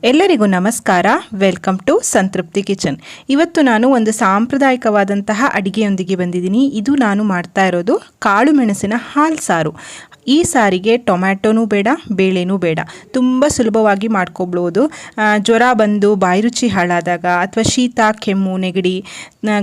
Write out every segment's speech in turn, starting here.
ಎಲ್ಲರಿಗೂ ನಮಸ್ಕಾರ. Welcome to ಸಂತೃಪ್ತಿ ಕಿಚನ್. ಇವತ್ತು ನಾನು ಒಂದು ಸಾಂಪ್ರದಾಯಿಕವಾದಂತಹ ಅಡಿಗೆಯೊಂದಿಗೆ ಬಂದಿದ್ದೀನಿ. ಇದು ನಾನು ಮಾಡ್ತಾ ಇರೋದು ಕಾಳು ಮೆಣಸಿನ ಹಾಲು ಸಾರು. ಈ ಸಾರಿಗೆ ಟೊಮ್ಯಾಟೋನೂ ಬೇಡ, ಬೇಳೆನೂ ಬೇಡ, ತುಂಬ ಸುಲಭವಾಗಿ ಮಾಡ್ಕೊಳ್ಬೋದು. ಜ್ವರ ಬಂದು ಬಾಯಿ ರುಚಿ ಹಾಳಾದಾಗ ಅಥವಾ ಶೀತ, ಕೆಮ್ಮು, ನೆಗಡಿ,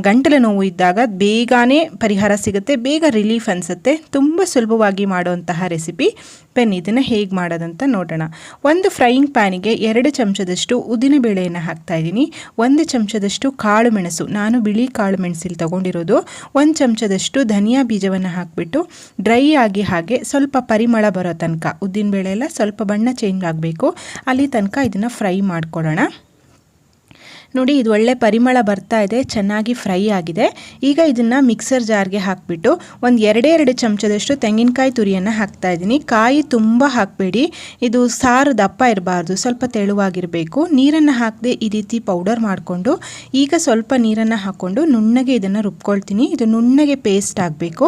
ಗಂಟಲು ನೋವು ಇದ್ದಾಗ ಬೇಗನೆ ಪರಿಹಾರ ಸಿಗುತ್ತೆ, ಬೇಗ ರಿಲೀಫ್ ಅನಿಸುತ್ತೆ. ತುಂಬ ಸುಲಭವಾಗಿ ಮಾಡುವಂತಹ ರೆಸಿಪಿ. ಬನ್ನಿ ಇದನ್ನು ಹೇಗೆ ಮಾಡೋದಂತ ನೋಡೋಣ. ಒಂದು ಫ್ರೈಯಿಂಗ್ ಪ್ಯಾನಿಗೆ 2 ಚಮಚದಷ್ಟು ಉದ್ದಿನಬೇಳೆಯನ್ನು ಹಾಕ್ತಾಯಿದ್ದೀನಿ. 1 ಚಮಚದಷ್ಟು ಕಾಳು ಮೆಣಸು, ನಾನು ಬಿಳಿ ಕಾಳು ಮೆಣಸಿಲ್ಲಿ ತೊಗೊಂಡಿರೋದು. 1 ಚಮಚದಷ್ಟು ಧನಿಯಾ ಬೀಜವನ್ನು ಹಾಕಿಬಿಟ್ಟು ಡ್ರೈ ಆಗಿ ಹಾಗೆ ಸ್ವಲ್ಪ ಪರಿಮಳ ಬರೋ ತನಕ, ಉದ್ದಿನಬೇಳೆ ಎಲ್ಲ ಸ್ವಲ್ಪ ಬಣ್ಣ ಚೇಂಜ್ ಆಗಬೇಕು, ಅಲ್ಲಿ ತನಕ ಇದನ್ನು ಫ್ರೈ ಮಾಡ್ಕೊಳ್ಳೋಣ. ನೋಡಿ, ಇದು ಒಳ್ಳೆ ಪರಿಮಳ ಬರ್ತಾ ಇದೆ, ಚೆನ್ನಾಗಿ ಫ್ರೈ ಆಗಿದೆ. ಈಗ ಇದನ್ನು ಮಿಕ್ಸರ್ ಜಾರ್ಗೆ ಹಾಕಿಬಿಟ್ಟು ಒಂದು 2 ಚಮಚದಷ್ಟು ತೆಂಗಿನಕಾಯಿ ತುರಿಯನ್ನು ಹಾಕ್ತಾ ಇದ್ದೀನಿ. ಕಾಯಿ ತುಂಬ ಹಾಕಬೇಡಿ, ಇದು ಸಾರು ದಪ್ಪ ಇರಬಾರ್ದು, ಸ್ವಲ್ಪ ತೆಳುವಾಗಿರಬೇಕು. ನೀರನ್ನು ಹಾಕದೆ ಈ ರೀತಿ ಪೌಡರ್ ಮಾಡಿಕೊಂಡು ಈಗ ಸ್ವಲ್ಪ ನೀರನ್ನು ಹಾಕ್ಕೊಂಡು ನುಣ್ಣಗೆ ಇದನ್ನು ರುಬ್ಕೊಳ್ತೀನಿ. ಇದು ನುಣ್ಣಗೆ ಪೇಸ್ಟ್ ಆಗಬೇಕು.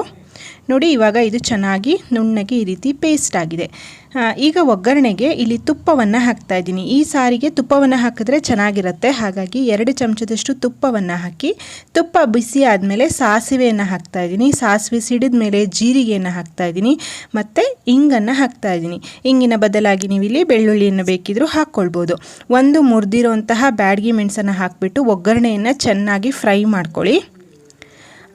ನೋಡಿ, ಇವಾಗ ಇದು ಚೆನ್ನಾಗಿ ನುಣ್ಣಗೆ ಈ ರೀತಿ ಪೇಸ್ಟ್ ಆಗಿದೆ. ಈಗ ಒಗ್ಗರಣೆಗೆ ಇಲ್ಲಿ ತುಪ್ಪವನ್ನು ಹಾಕ್ತಾ ಇದ್ದೀನಿ. ಈ ಸಾರಿಗೆ ತುಪ್ಪವನ್ನು ಹಾಕಿದ್ರೆ ಚೆನ್ನಾಗಿರುತ್ತೆ, ಹಾಗಾಗಿ 2 ಚಮಚದಷ್ಟು ತುಪ್ಪವನ್ನು ಹಾಕಿ, ತುಪ್ಪ ಬಿಸಿ ಆದಮೇಲೆ ಸಾಸಿವೆಯನ್ನು ಹಾಕ್ತಾ ಇದ್ದೀನಿ. ಸಾಸಿವೆ ಸಿಡಿದ ಮೇಲೆ ಜೀರಿಗೆಯನ್ನು ಹಾಕ್ತಾ ಇದ್ದೀನಿ, ಮತ್ತು ಇಂಗನ್ನು ಹಾಕ್ತಾ ಇದ್ದೀನಿ. ಇಂಗಿನ ಬದಲಾಗಿ ನೀವು ಇಲ್ಲಿ ಬೆಳ್ಳುಳ್ಳಿಯನ್ನು ಬೇಕಿದ್ರೂ ಹಾಕ್ಕೊಳ್ಬೋದು. ಒಂದು ಮುರಿದಿರೋಂತಹ ಬ್ಯಾಡಗಿ ಮೆಣಸನ್ನು ಹಾಕಿಬಿಟ್ಟು ಒಗ್ಗರಣೆಯನ್ನು ಚೆನ್ನಾಗಿ ಫ್ರೈ ಮಾಡ್ಕೊಳ್ಳಿ.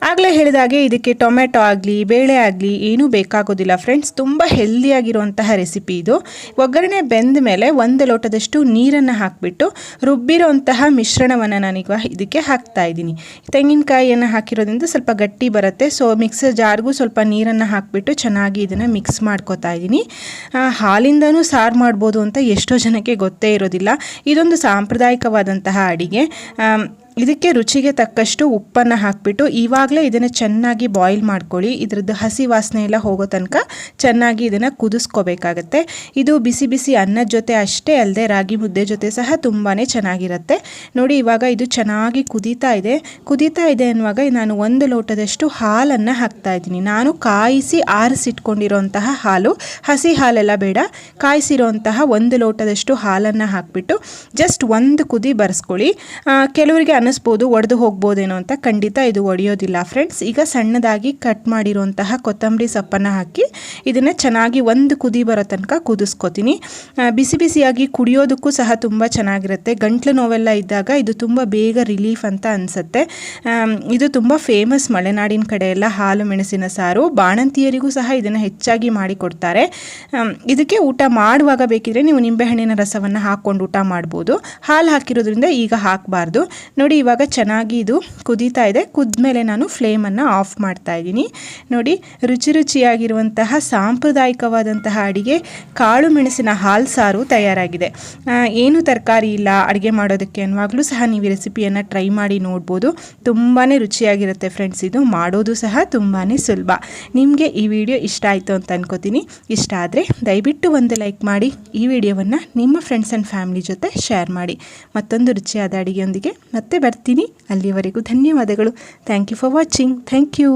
ಆಗಲೇ ಹೇಳಿದಾಗೆ ಇದಕ್ಕೆ ಟೊಮೆಟೊ ಆಗಲಿ ಬೇಳೆ ಆಗಲಿ ಏನೂ ಬೇಕಾಗೋದಿಲ್ಲ ಫ್ರೆಂಡ್ಸ್. ತುಂಬ ಹೆಲ್ದಿಯಾಗಿರುವಂತಹ ರೆಸಿಪಿ ಇದು. ಒಗ್ಗರಣೆ ಬೆಂದ ಮೇಲೆ 1 ಲೋಟದಷ್ಟು ನೀರನ್ನು ಹಾಕಿಬಿಟ್ಟು ರುಬ್ಬಿರೋಂತಹ ಮಿಶ್ರಣವನ್ನು ನಾನೀಗ ಇದಕ್ಕೆ ಹಾಕ್ತಾ ಇದ್ದೀನಿ. ತೆಂಗಿನಕಾಯಿಯನ್ನು ಹಾಕಿರೋದ್ರಿಂದ ಸ್ವಲ್ಪ ಗಟ್ಟಿ ಬರುತ್ತೆ, ಸೊ ಮಿಕ್ಸರ್ ಜಾರ್ಗೂ ಸ್ವಲ್ಪ ನೀರನ್ನು ಹಾಕಿಬಿಟ್ಟು ಚೆನ್ನಾಗಿ ಇದನ್ನು ಮಿಕ್ಸ್ ಮಾಡ್ಕೊತಾ ಇದ್ದೀನಿ. ಹಾಲಿಂದನೂ ಸಾರು ಮಾಡ್ಬೋದು ಅಂತ ಎಷ್ಟೋ ಜನಕ್ಕೆ ಗೊತ್ತೇ ಇರೋದಿಲ್ಲ. ಇದೊಂದು ಸಾಂಪ್ರದಾಯಿಕವಾದಂತಹ ಅಡಿಗೆ. ಇದಕ್ಕೆ ರುಚಿಗೆ ತಕ್ಕಷ್ಟು ಉಪ್ಪನ್ನು ಹಾಕಿಬಿಟ್ಟು ಇವಾಗಲೇ ಇದನ್ನು ಚೆನ್ನಾಗಿ ಬಾಯ್ಲ್ ಮಾಡ್ಕೊಳ್ಳಿ. ಇದರದ್ದು ಹಸಿ ವಾಸನೆ ಎಲ್ಲ ಹೋಗೋ ತನಕ ಚೆನ್ನಾಗಿ ಇದನ್ನು ಕುದಿಸ್ಕೋಬೇಕಾಗತ್ತೆ. ಇದು ಬಿಸಿ ಬಿಸಿ ಅನ್ನದ ಜೊತೆ ಅಷ್ಟೇ ಅಲ್ಲದೆ ರಾಗಿ ಮುದ್ದೆ ಜೊತೆ ಸಹ ತುಂಬಾ ಚೆನ್ನಾಗಿರುತ್ತೆ. ನೋಡಿ, ಇವಾಗ ಇದು ಚೆನ್ನಾಗಿ ಕುದೀತಾ ಇದೆ ಅನ್ನುವಾಗ ನಾನು 1 ಲೋಟದಷ್ಟು ಹಾಲನ್ನು ಹಾಕ್ತಾ ಇದ್ದೀನಿ. ನಾನು ಕಾಯಿಸಿ ಆರಿಸಿಟ್ಕೊಂಡಿರೋಂತಹ ಹಾಲು, ಹಸಿ ಹಾಲೆಲ್ಲ ಬೇಡ, ಕಾಯಿಸಿರೋಂತಹ 1 ಲೋಟದಷ್ಟು ಹಾಲನ್ನು ಹಾಕಿಬಿಟ್ಟು ಜಸ್ಟ್ 1 ಕುದಿ ಬರೆಸ್ಕೊಳ್ಳಿ. ಕೆಲವರಿಗೆ ಅನ್ನಿಸ್ಬೋದು ಒಡೆದು ಹೋಗ್ಬೋದೇನೋ ಅಂತ, ಖಂಡಿತ ಇದು ಒಡೆಯೋದಿಲ್ಲ ಫ್ರೆಂಡ್ಸ್. ಈಗ ಸಣ್ಣದಾಗಿ ಕಟ್ ಮಾಡಿರುವಂತಹ ಕೊತ್ತಂಬರಿ ಸೊಪ್ಪನ್ನು ಹಾಕಿ ಇದನ್ನು ಚೆನ್ನಾಗಿ 1 ಕುದಿ ಬರೋ ತನಕ ಕುದಿಸ್ಕೊತೀನಿ. ಬಿಸಿ ಬಿಸಿಯಾಗಿ ಕುಡಿಯೋದಕ್ಕೂ ಸಹ ತುಂಬ ಚೆನ್ನಾಗಿರುತ್ತೆ. ಗಂಟ್ಲು ನೋವೆಲ್ಲ ಇದ್ದಾಗ ಇದು ತುಂಬ ಬೇಗ ರಿಲೀಫ್ ಅಂತ ಅನಿಸುತ್ತೆ. ಇದು ತುಂಬ ಫೇಮಸ್ ಮಲೆನಾಡಿನ ಕಡೆ ಎಲ್ಲ ಹಾಲು ಮೆಣಸಿನ ಸಾರು. ಬಾಣಂತಿಯರಿಗೂ ಸಹ ಇದನ್ನು ಹೆಚ್ಚಾಗಿ ಮಾಡಿಕೊಡ್ತಾರೆ. ಇದಕ್ಕೆ ಊಟ ಮಾಡುವಾಗ ಬೇಕಿದ್ರೆ ನೀವು ನಿಂಬೆಹಣ್ಣಿನ ರಸವನ್ನು ಹಾಕ್ಕೊಂಡು ಊಟ ಮಾಡ್ಬೋದು. ಹಾಲು ಹಾಕಿರೋದ್ರಿಂದ ಈಗ ಹಾಕಬಾರ್ದು. ನೋಡಿ, ಇವಾಗ ಚೆನ್ನಾಗಿ ಇದು ಕುದೀತಾ ಇದೆ. ಕುದ್ಮೇಲೆ ನಾನು ಫ್ಲೇಮನ್ನು ಆಫ್ ಮಾಡ್ತಾ ಇದ್ದೀನಿ. ನೋಡಿ, ರುಚಿಯಾಗಿರುವಂತಹ ಸಾಂಪ್ರದಾಯಿಕವಾದಂತಹ ಅಡಿಗೆ ಕಾಳು ಮೆಣಸಿನ ಹಾಲು ಸಾರು ತಯಾರಾಗಿದೆ. ಏನು ತರಕಾರಿ ಇಲ್ಲ ಅಡುಗೆ ಮಾಡೋದಕ್ಕೆ ಅನ್ನುವಾಗಲೂ ಸಹ ನೀವು ಈ ರೆಸಿಪಿಯನ್ನು ಟ್ರೈ ಮಾಡಿ ನೋಡ್ಬೋದು. ತುಂಬಾ ರುಚಿಯಾಗಿರುತ್ತೆ ಫ್ರೆಂಡ್ಸ್. ಇದು ಮಾಡೋದು ಸಹ ತುಂಬಾ ಸುಲಭ. ನಿಮಗೆ ಈ ವಿಡಿಯೋ ಇಷ್ಟ ಆಯಿತು ಅಂತ ಅನ್ಕೋತೀನಿ. ಇಷ್ಟ ಆದರೆ ದಯವಿಟ್ಟು ಒಂದು ಲೈಕ್ ಮಾಡಿ, ಈ ವಿಡಿಯೋವನ್ನು ನಿಮ್ಮ ಫ್ರೆಂಡ್ಸ್ ಆ್ಯಂಡ್ ಫ್ಯಾಮಿಲಿ ಜೊತೆ ಶೇರ್ ಮಾಡಿ. ಮತ್ತೊಂದು ರುಚಿಯಾದ ಅಡುಗೆಯೊಂದಿಗೆ ಮತ್ತೆ ಬರ್ತೀನಿ. ಅಲ್ಲಿಯವರೆಗೂ ಧನ್ಯವಾದಗಳು. Thank you for watching. Thank you.